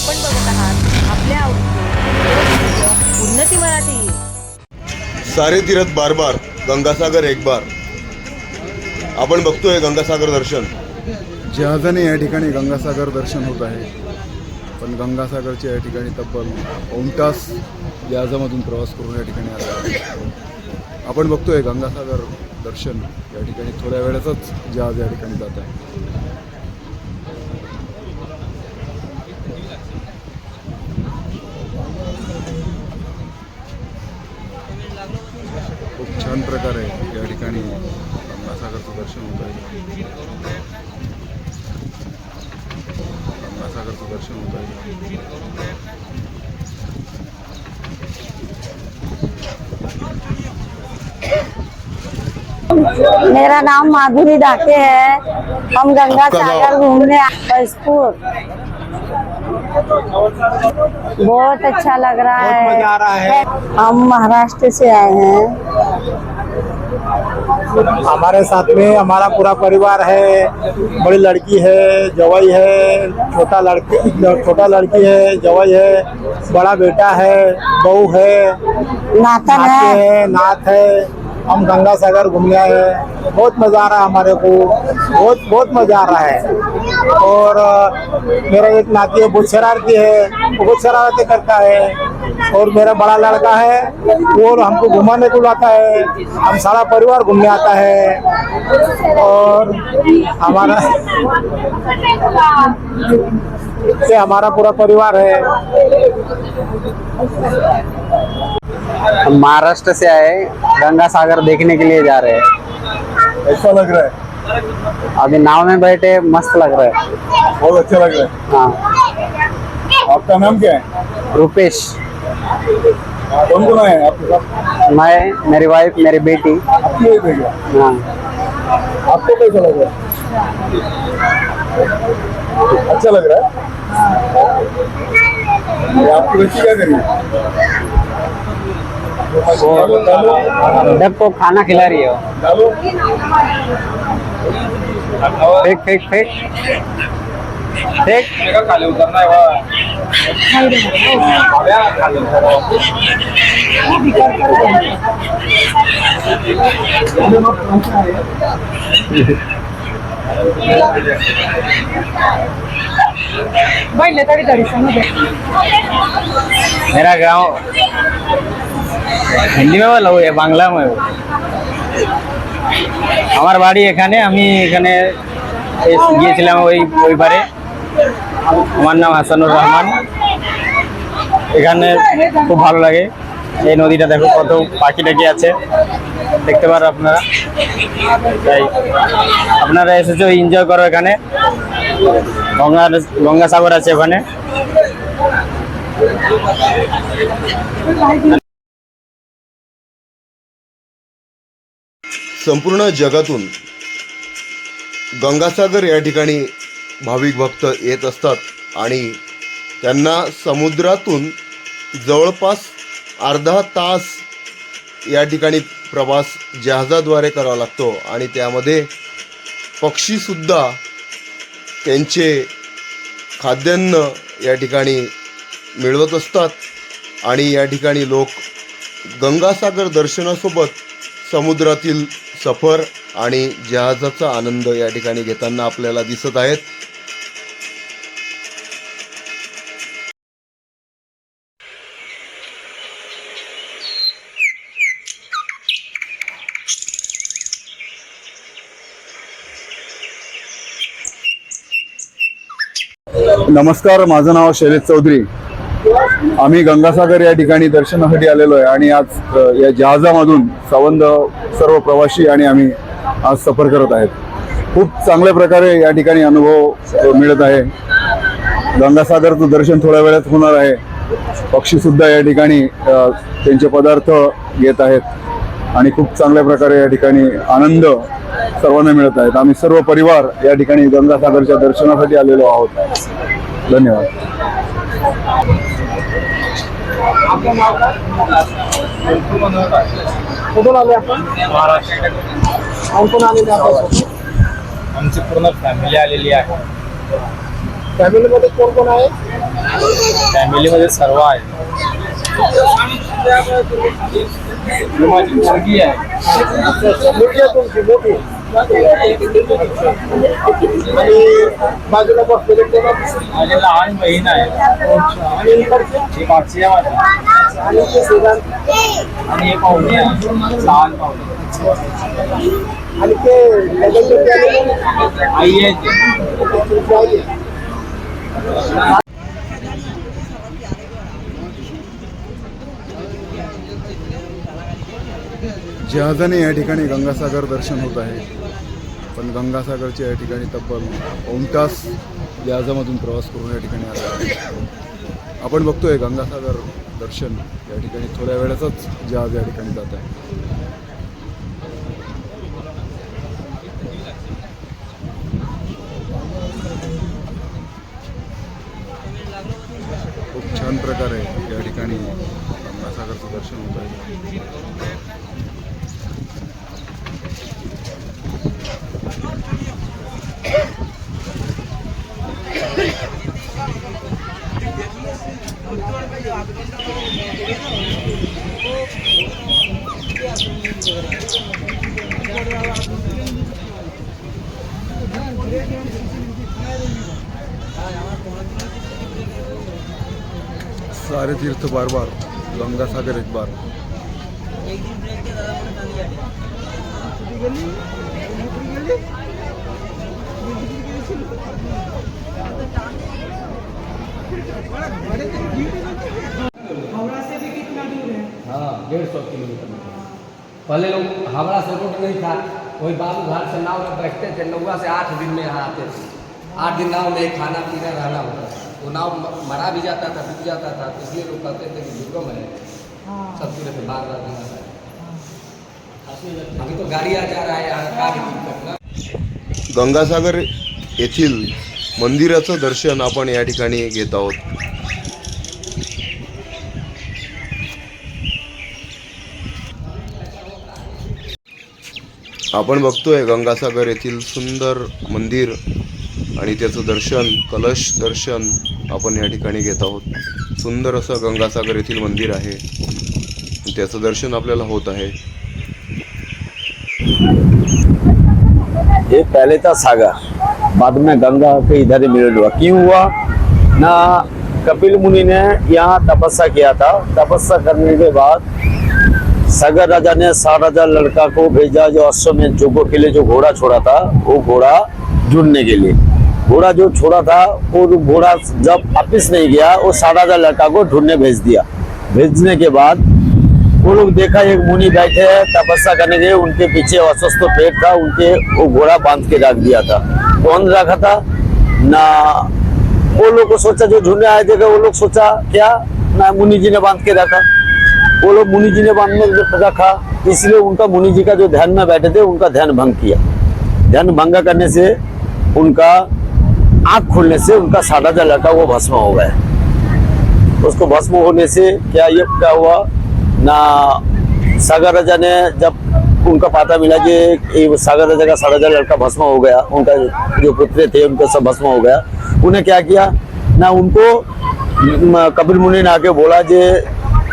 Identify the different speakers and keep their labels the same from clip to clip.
Speaker 1: आपण बघत आहात आपल्या आवडीचे उन्नती मराठी।
Speaker 2: सारे तीरथ बार बार, गंगासागर एक बार। आपण बघतोय गंगासागर दर्शन।
Speaker 3: जहाजाने या ठिकाणी गंगासागर दर्शन होत आहे, पण गंगासागरच्या या ठिकाणी तब्बल 2 तास जहाजामधून प्रवास करून या ठिकाणी आला आहे। आपण बघतोय गंगासागर दर्शन या ठिकाणी थोड्या वेळातच जहाज या ठिकाणी जात आहे। खूप छान प्रकारे या ठिकाणी गंगासागरचं दर्शन होत आहे। गंगासागरचं दर्शन होत आहे।
Speaker 4: मेरा नाम माधुरी डाके है। हम गंगा सागर घूमने फैजपुर। बहुत अच्छा लग रहा है,
Speaker 5: मजा आ रहा है।
Speaker 4: हम महाराष्ट्र से आए हैं।
Speaker 5: हमारे साथ में हमारा पूरा परिवार है। बड़ी लड़की है, जवाई है, छोटा लड़की है, जवाई है, बड़ा बेटा है, बहू है,
Speaker 4: नातन है,
Speaker 5: नात है। हम गंगा सागर घूमने आए हैं। बहुत मजा आ रहा है हमारे को, बहुत मजा आ रहा है। और मेरा एक नाती है, बहुत शरारती है, बहुत शरारतें करता है। और मेरा बड़ा लड़का है, वो हमको घुमाने को लाता है। हम सारा परिवार घूमने आता है। और हमारा पूरा परिवार है।
Speaker 6: हम महाराष्ट्र से आए, गंगा सागर देखने के लिए जा रहे हैं।
Speaker 3: ऐसा लग रहा है,
Speaker 6: अभी नाव में बैठे, मस्त लग रहा है।
Speaker 3: बहुत अच्छा लग रहा है।
Speaker 6: हाँ,
Speaker 3: आपका नाम क्या है?
Speaker 6: रुपेश।
Speaker 3: कौन कौन है आपके साथ?
Speaker 6: मैं, मेरी वाइफ, मेरी बेटी।
Speaker 3: आपकी वाइफ है क्या?
Speaker 6: हाँ,
Speaker 3: आपको कैसा लग रहा है? अच्छा लग रहा है। ये आपकी बच्ची क्या कर रही है?
Speaker 6: डक को खाना खिला रही है।
Speaker 3: डालो।
Speaker 6: फेंक फेंक फेंक फेंक।
Speaker 5: खाली उतरना है।
Speaker 6: मेरा गांव हिंदी में बोलो या बांग्ला में? আমার বাড়ি এখানে, আমি এখানে গিয়েছিলাম ওই পারে। আমার নাম হাসানুর রহমান। এখানে খুব ভালো লাগে। এই নদীটা দেখো, কত পাখি টাকি আছে, দেখতে পারো আপনারা। তাই আপনারা এসেছো, এনজয় করো। এখানে গঙ্গাসাগর আছে ওখানে।
Speaker 2: संपूर्ण जगातून गंगासागर या ठिकाणी भाविक भक्त येत असतात आणि त्यांना समुद्रातून जवळपास अर्धा तास या ठिकाणी प्रवास जहाजाद्वारे करावा लागतो आणि त्यामध्ये पक्षीसुद्धा त्यांचे खाद्यान्न या ठिकाणी मिळवत असतात आणि या ठिकाणी लोक गंगासागर दर्शनासोबत समुद्रातील सफर आणि जहाजाचा आनंद या ठिकाणी घेताना आपल्याला दिसत आहेत।
Speaker 3: नमस्कार, माझं नाव शैलेश चौधरी। आम्ही गंगासागर या ठिकाणी दर्शनासाठी आलेलो आहे आणि आज या जहाजामधून सर्व प्रवासी आणि आम्ही आज सफर करत आहेत। खूप चांगल्या प्रकारे या ठिकाणी अनुभव मिळत आहे। गंगासागरचं दर्शन थोड्या वेळात होणार आहे। पक्षीसुद्धा या ठिकाणी त्यांचे पदार्थ घेत आहेत आणि खूप चांगल्या प्रकारे या ठिकाणी आनंद सर्वांना मिळत आहेत। आम्ही सर्व परिवार या ठिकाणी गंगासागरच्या दर्शनासाठी आलेलो आहोत। धन्यवाद।
Speaker 5: कुठून आले आपण? महाराष्ट्र। कोण आलेले आपण? आमची पूर्ण फॅमिली आलेली आहे। फॅमिलीमध्ये कोण कोण आहे?
Speaker 6: फॅमिलीमध्ये सर्व आहे. माझी मुलगी आहे.
Speaker 5: मुलगी आहे तुमची मोठी आणि बाजूला बसलेले कोण आहे?
Speaker 6: माझी लहान बहीण आहे.
Speaker 5: आणि इकडचे
Speaker 6: ही मागची आहे माझी.
Speaker 5: आणि ते शेजार
Speaker 6: आणि हे पाहुणे आहे, लहान पाहुणे.
Speaker 5: आणि ते लग्न
Speaker 6: आई आहे ती.
Speaker 3: जहाजाने या ठिकाणी गंगासागर दर्शन होत आहे, पण गंगासागरच्या या ठिकाणी तब्बल 2 तास जहाजामधून प्रवास करून या ठिकाणी आला आहे. आपण बघतोय गंगासागर दर्शन या ठिकाणी थोड्या वेळातच जहाज या ठिकाणी जात आहे. खूप छान प्रकारे या ठिकाणी गंगासागरचं दर्शन होत आहे. सारे तीर्थ बार बार, गंगासागर एक बार.
Speaker 7: हाँ 150 किलोमीटर में। पहले लोग हावड़ा से रोड नहीं था, वही बाबू घाट से नाव में बैठते थे, नौवा से 8 दिन में यहाँ आते थे। 8 दिन नाव में खाना पीना रहना होता था। वो नाव मरा भी जाता था, डूब जाता था, तो इसलिए लोग कहते थे कि दुर्गम है, सब सूरत से बार बार जाना है। अभी तो गाड़ी आ जा रहा है यहाँ का भी दिक्कत ना।
Speaker 2: गंगासागर येथील मंदिराचं दर्शन आपण या ठिकाणी घेत आहोत. आपण बघतोय गंगासागर येथील सुंदर मंदिर आणि त्याचं दर्शन, कलश दर्शन आपण या ठिकाणी घेत आहोत. सुंदर असं गंगासागर येथील मंदिर आहे, त्याचं दर्शन आपल्याला होत आहे.
Speaker 8: ये पहले था सागर, बाद में गंगा के इधर ही मिलन हुआ. क्यों हुआ ना, कपिल मुनि ने यहाँ तपस्या किया था. तपस्या करने के बाद सागर राजा ने 7,000 लड़का को भेजा, जो अश्वमेध जोगों के लिए जो घोड़ा छोड़ा था, वो घोड़ा ढूंढने के लिए. घोड़ा जो छोड़ा था वो घोड़ा जब वापिस नहीं गया, वो 7,000 लड़का को ढूंढने भेज दिया. भेजने के बाद वो लोग देखा एक मुनि बैठे हैं तपस्या करने के, उनके पीछे अस्वस्थ पेट था, उनके वो घोड़ा बांध के रख दिया था. कौन रखा था ना, वो लोग को सोचा जो ढूंढने आए थे, वो लोग सोचा क्या ना मुनि जी ने बांध के रखा. वो लोग मुनि जी ने बांध के रखा, इसलिए उनका मुनि जी का जो ध्यान में बैठे थे उनका ध्यान भंग किया. ध्यान भंग करने से उनका आँख खुलने से उनका 7,000 लड़का वो भस्म हो गए. उसको भस्म होने से क्या हुआ ना, सागर राजा ने जब उनका पता मिला कि सागर राजा का 7,000 लड़का भस्म हो गया, उनका जो पुत्र थे उनका सब भस्म हो गया, उन्हें क्या किया ना, उनको कपिल मुनि ने आके बोला, जे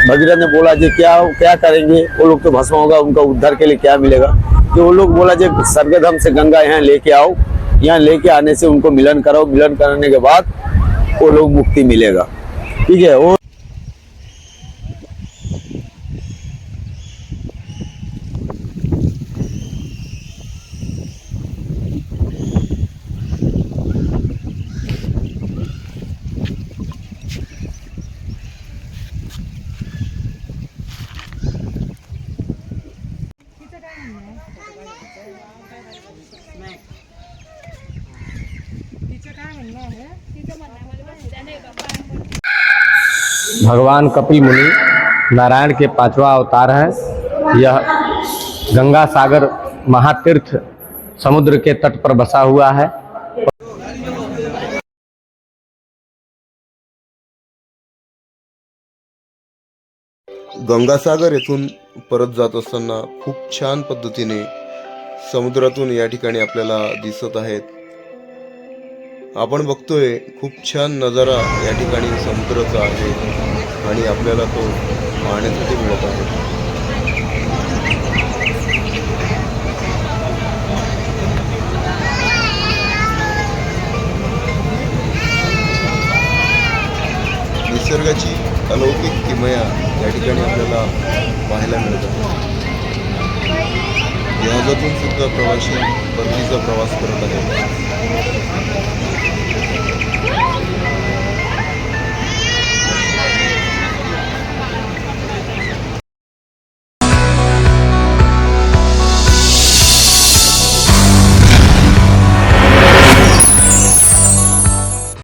Speaker 8: भगीरथ ने बोला जे क्या करेंगे, वो लोग तो भस्म होगा, उनका उद्धार के लिए क्या मिलेगा. कि वो लोग बोला जे स्वर्गधाम से गंगा यहाँ लेके आओ, यहाँ लेके आने से उनको मिलन कराओ, मिलन कराने के बाद वो लोग मुक्ति मिलेगा. ठीक है. वो
Speaker 7: भगवान कपिल मुनि नारायण के 5वां अवतार है। यह गंगा सागर महातीर्थ समुद्र के तट पर बसा हुआ है।
Speaker 2: गंगासागर येथून परत जात असताना खूप छान पद्धतीने समुद्रातून या ठिकाणी आपल्याला दिसत आहेत. आपण बघतोय खूप छान नजारा या ठिकाणी समुद्राचा आहे आणि आपल्याला तो पाहण्यासाठी मिळत आहे. निसर्गाची अलौकिक किमया या ठिकाणी आपल्याला पाहायला मिळत आहे. जहाजातून सुद्धा प्रवासी परतीचा प्रवास करत आहेत.